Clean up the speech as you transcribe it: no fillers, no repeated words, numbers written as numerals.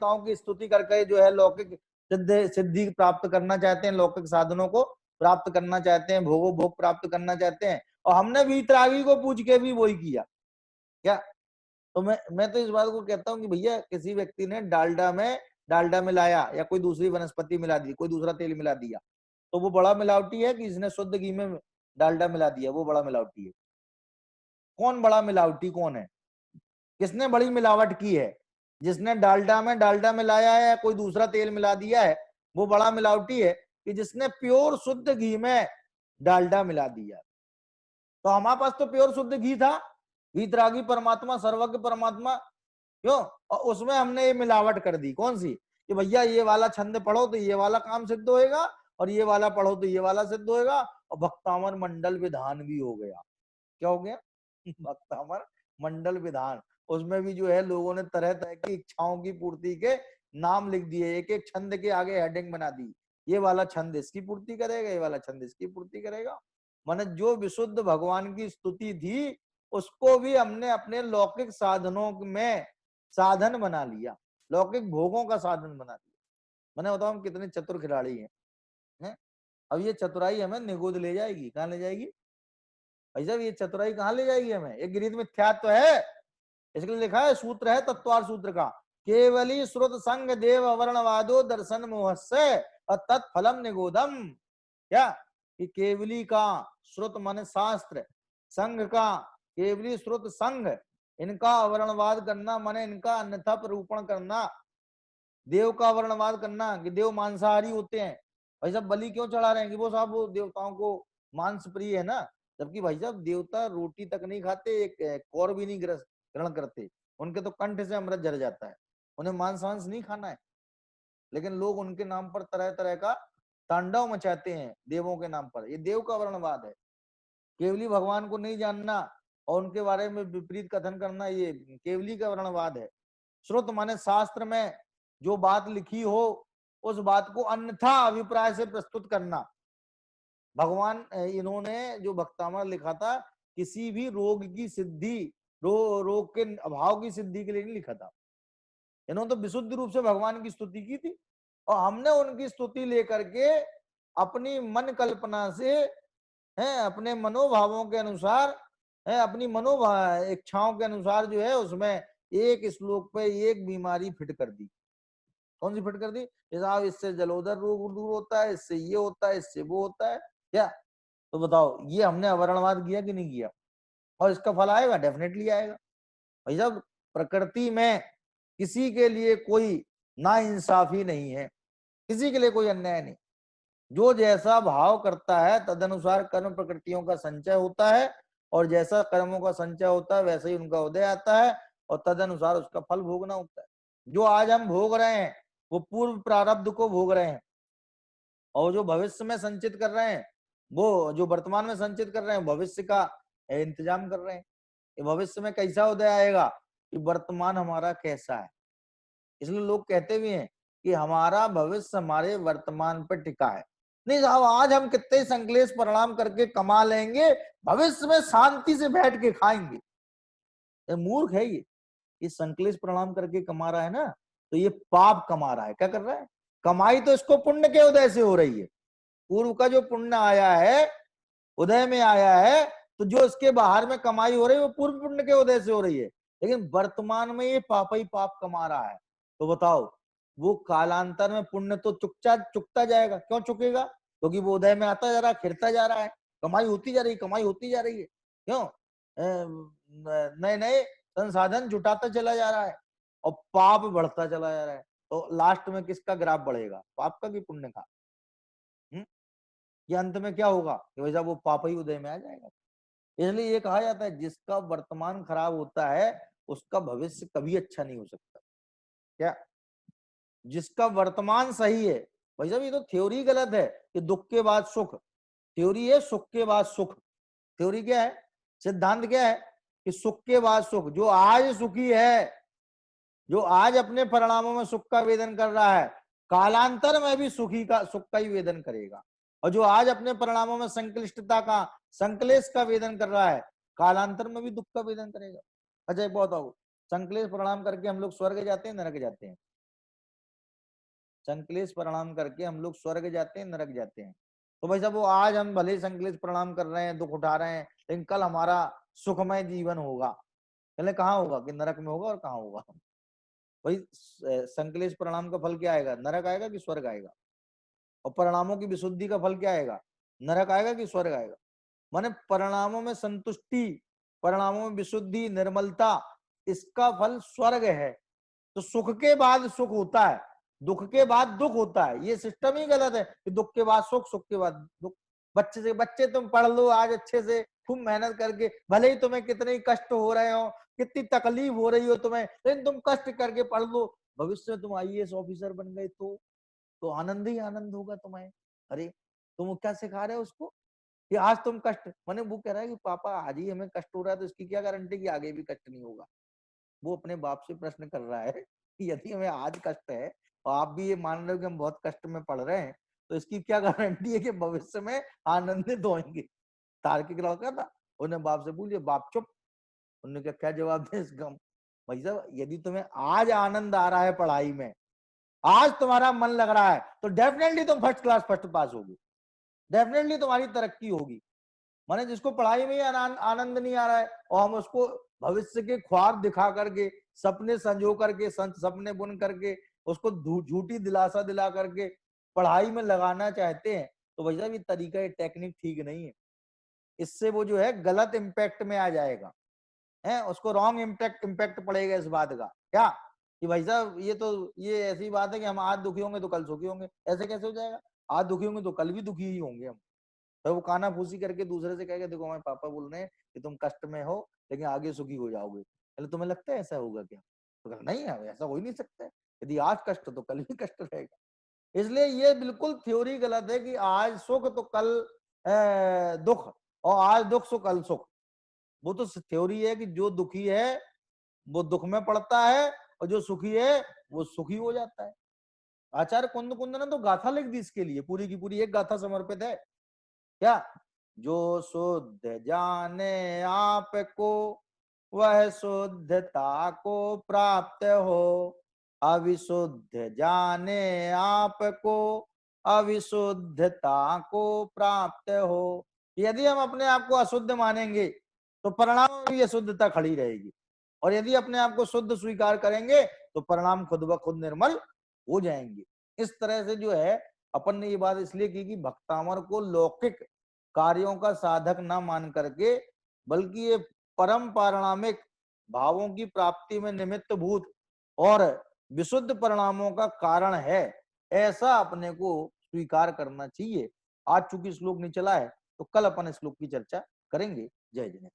देवताओं की स्तुति करके जो है लौकिक सिद्धि प्राप्त करना चाहते हैं, लौकिक साधनों को प्राप्त करना चाहते हैं, भोग प्राप्त करना चाहते हैं। और हमने वीतरागी को पूछ के भी वही किया क्या? तो मैं तो इस बात को कहता हूँ कि भैया किसी व्यक्ति ने डालडा मिलाया या कोई दूसरी वनस्पति मिला दी, कोई दूसरा तेल मिला दिया, तो वो बड़ा मिलावटी है कि इसने शुद्ध घी में डालडा मिला दिया वो बड़ा मिलावटी है? कौन बड़ा मिलावटी कौन है? किसने बड़ी मिलावट की है? जिसने डालडा में डालडा मिलाया है या कोई दूसरा तेल मिला दिया है वो बड़ा मिलावटी है कि जिसने प्योर शुद्ध घी में डालडा मिला दिया? तो हमारे पास तो प्योर शुद्ध घी था, वीतरागी परमात्मा, सर्वज्ञ परमात्मा, क्यों? और उसमें हमने ये मिलावट कर दी। कौन सी? कि भैया ये वाला छंद पढ़ो तो ये वाला काम सिद्ध होएगा और ये वाला पढ़ो तो ये वाला सिद्ध होएगा, और भक्तामर मंडल विधान भी हो गया। क्या हो गया? भक्तामर मंडल विधान। उसमें भी जो है लोगों ने तरह तरह की इच्छाओं की पूर्ति के नाम लिख दिए, एक एक छंद के आगे हेडिंग बना दी, ये वाला छंद इसकी पूर्ति करेगा, ये वाला छंद इसकी पूर्ति करेगा। माने जो विशुद्ध भगवान की स्तुति थी उसको भी हमने अपने लौकिक साधनों में साधन बना लिया, लौकिक भोगों का साधन बना लिया। मैंने बताओ हम कितने चतुर खिलाड़ी हैं? अब ये चतुराई हमें निगोद ले जाएगी। कहाँ ले जाएगी भाई साहब? ये चतुराई कहाँ ले जाएगी हमें? एक गृहीत मिथ्यात्व है, इसके लिए लिखा है, सूत्र है तत्वार सूत्र का, केवली श्रुत संग देव वर्णवादो दर्शन मोहस्य तत्फलम निगोदम। क्या? कि केवली का, श्रुत माने शास्त्र, संघ का, केवली श्रुत संघ, इनका वर्णवाद करना माने इनका अन्यथा प्ररूपण करना, देव का वर्णवाद करना कि देव मांसाहारी होते हैं। भाई साहब बलि क्यों चढ़ा रहे हैं? कि वो साहब वो देवताओं को मांस प्रिय है ना, जबकि भाई साहब देवता रोटी तक नहीं खाते, एक कौर भी नहीं ग्रहण करते, उनके तो कंठ से अमृत झर जाता है, उन्हें मांस वांस नहीं खाना है। लेकिन लोग उनके नाम पर तरह तरह का तांडव मचाते हैं देवों के नाम पर। ये देव का वर्णवाद है। केवली भगवान को नहीं जानना और उनके बारे में विपरीत कथन करना, ये केवली का वर्णवाद है। श्रुत माने शास्त्र में जो बात लिखी हो उस बात को अन्यथा अभिप्राय से प्रस्तुत करना। भगवान इन्होंने जो भक्तामृत लिखा था किसी भी रोग की सिद्धि, रोग के अभाव की सिद्धि के लिए नहीं लिखा था। इन्होंने तो विशुद्ध रूप से भगवान की स्तुति की थी और हमने उनकी स्तुति लेकर के अपनी मन कल्पना से है, अपने मनोभावों के अनुसार है, अपनी इच्छाओं के अनुसार जो है उसमें एक श्लोक पे एक बीमारी फिट कर दी। कौन सी फिट कर दी? साहब इससे जलोदर रोग दूर होता है, इससे ये होता है, इससे वो होता है। क्या? तो बताओ ये हमने अवर्णवाद किया कि नहीं किया? और इसका फल आएगा, डेफिनेटली आएगा। भाई साहब प्रकृति में किसी के लिए कोई ना इंसाफी नहीं है, किसी के लिए कोई अन्याय नहीं। जो जैसा भाव करता है तदनुसार कर्म प्रकृतियों का संचय होता है, और जैसा कर्मों का संचय होता है वैसे ही उनका उदय आता है, और तदनुसार उसका फल भोगना होता है। जो आज हम भोग रहे हैं वो पूर्व प्रारब्ध को भोग रहे हैं, और जो भविष्य में संचित कर रहे हैं वो जो वर्तमान में संचित कर रहे हैं भविष्य का इंतजाम कर रहे हैं। भविष्य में कैसा उदय आएगा कि वर्तमान हमारा कैसा है। इसलिए लोग कहते भी हैं कि हमारा भविष्य हमारे वर्तमान पर टिका है। नहीं साहब आज हम कितने संकलेश परिणाम करके कमा लेंगे, भविष्य में शांति से बैठ के खाएंगे। ये मूर्ख है ये संकलेश परिणाम करके कमा रहा है ना, तो ये पाप कमा रहा है। क्या कर रहा है? कमाई तो इसको पुण्य के उदय से हो रही है। पूर्व का जो पुण्य आया है उदय में आया है, तो जो इसके बाहर में कमाई हो रही है वो पूर्व पुण्य के उदय से हो रही है। लेकिन वर्तमान में ये पाप ही पाप कमा रहा है। तो बताओ वो कालांतर में पुण्य तो चुकता जाएगा। क्यों चुकेगा? क्योंकि वो उदय में आता जा रहा है, खिरता जा रहा है, कमाई होती जा रही है, कमाई होती जा रही है। क्यों? नए नए संसाधन जुटाता चला जा रहा है और पाप बढ़ता चला जा रहा है। तो लास्ट में किसका ग्राफ बढ़ेगा, पाप का कि पुण्य का? ये अंत में क्या होगा कि वैसा वो पाप ही उदय में आ जाएगा। इसलिए ये कहा जाता है जिसका वर्तमान खराब होता है उसका भविष्य कभी अच्छा नहीं हो सकता। क्या? जिसका वर्तमान सही है, भाई साहब ये तो थ्योरी गलत है कि दुख के बाद सुख। थ्योरी है सुख के बाद सुख। थ्योरी क्या है? सिद्धांत क्या है? कि सुख के बाद सुख। जो आज सुखी है, जो आज अपने परिणामों में सुख का वेदन कर रहा है, कालांतर में भी सुख का ही वेदन करेगा। और जो आज अपने परिणामों में संक्लिष्टता का, संकलेश का वेदन कर रहा है, कालांतर में भी दुख का वेदन करेगा। अच्छा एक बहुत आओ, संकलेश परिणाम करके हम लोग स्वर्ग जाते हैं नरक जाते हैं? संक्लेश प्रणाम करके हम लोग स्वर्ग जाते हैं, नरक जाते हैं। तो भाई साहब वो आज हम भले संक्लेश प्रणाम कर रहे हैं, दुख उठा रहे हैं, लेकिन कल हमारा सुखमय जीवन होगा, पहले कहाँ होगा कि नरक में होगा और कहाँ होगा। भाई संक्लेश प्रणाम का फल क्या आएगा, नरक आएगा कि स्वर्ग आएगा। और परिणामों की विशुद्धि का फल क्या आएगा, नरक आएगा कि स्वर्ग आएगा। माने परिणामों में संतुष्टि, परिणामों में विशुद्धि, निर्मलता, इसका फल स्वर्ग है। तो सुख के बाद सुख होता है, दुख के बाद दुख होता है, ये सिस्टम ही गलत है कि दुख के बाद सुख, सुख के बाद दुख। बच्चे तुम पढ़ लो आज अच्छे से, खूब मेहनत करके, भले ही तुम्हें कितने ही कष्ट हो रहे हो, कितनी तकलीफ हो रही हो तुम्हें, लेकिन तुम कष्ट करके पढ़ लो, भविष्य में तुम आईएएस ऑफिसर बन गए तो आनंद ही आनंद होगा तुम्हें। अरे तुम क्या सिखा रहे हो उसको कि आज तुम कष्ट, माने वो कह रहा है कि पापा आज ही हमें कष्ट हो रहा है तो इसकी क्या गारंटी कि आगे भी कष्ट नहीं होगा। वो अपने बाप से प्रश्न कर रहा है कि यदि हमें आज कष्ट है और आप भी ये मान रहे हो कि हम बहुत कष्ट में पढ़ रहे हैं, तो इसकी क्या गारंटी है कि भविष्य में आनंदित होंगे। तार्किक लड़का था, उन्हें बाप से पूछिए, बाप चुप। उन्होंने क्या जवाब दे इसका। भाई साहब यदि तुम्हें आज आनंद आ रहा है पढ़ाई में, आज तुम्हारा मन लग रहा है, तो डेफिनेटली तुम फर्स्ट क्लास फर्स्ट पास होगी, डेफिनेटली तुम्हारी तरक्की होगी। माने जिसको पढ़ाई में ही आनंद नहीं आ रहा है और हम उसको भविष्य के ख्वाब दिखा करके, सपने संजो करके, सपने बुन करके, उसको झूठी दिलासा दिला करके पढ़ाई में लगाना चाहते हैं, तो भैया ये तरीका, ये टेक्निक ठीक नहीं है। इससे वो जो है गलत इम्पैक्ट में आ जाएगा, है उसको रॉन्ग इम्पैक्ट पड़ेगा इस बात का, क्या कि भाई साहब ये ऐसी बात है कि हम आज दुखी होंगे तो कल सुखी होंगे। ऐसे कैसे हो जाएगा, आज दुखी होंगे तो कल भी दुखी ही होंगे हम। तो वो काना फूसी करके दूसरे से कहेगा देखो हमारे पापा बोल रहे हैं कि तुम कष्ट में हो लेकिन आगे सुखी हो जाओगे, पहले तुम्हें लगता है ऐसा होगा क्या, तो नहीं है, ऐसा हो ही नहीं सकता है। यदि आज कष्ट तो कल भी कष्ट रहेगा। इसलिए ये बिल्कुल थ्योरी गलत है कि आज सुख तो कल दुख, और आज दुख तो कल सुख। वो तो थ्योरी है कि जो दुखी है वो दुख में पड़ता है और जो सुखी है वो सुखी हो जाता है। आचार्य कुंद कुंद ने तो गाथा लिख दी इसके लिए, पूरी की पूरी एक गाथा समर्पित है। क्या, जो शुद्ध जाने आपको वह शुद्धता को प्राप्त हो, अविशुद्ध जाने आपको अविशुद्धता को प्राप्त हो। यदि हम अपने आप को अशुद्ध मानेंगे तो परिणाम में भी अशुद्धता खड़ी रहेगी, और यदि अपने आप को शुद्ध स्वीकार करेंगे तो परिणाम खुद ब खुद निर्मल हो जाएंगे। इस तरह से जो है अपन ने ये बात इसलिए की कि भक्तामर को लौकिक कार्यों का साधक न मान करके, बल्कि ये परम पारणामिक भावों की प्राप्ति में निमित्त भूत और विशुद्ध परिणामों का कारण है, ऐसा अपने को स्वीकार करना चाहिए। आज चूंकि श्लोक नहीं चला है तो कल अपन श्लोक की चर्चा करेंगे। जय जय।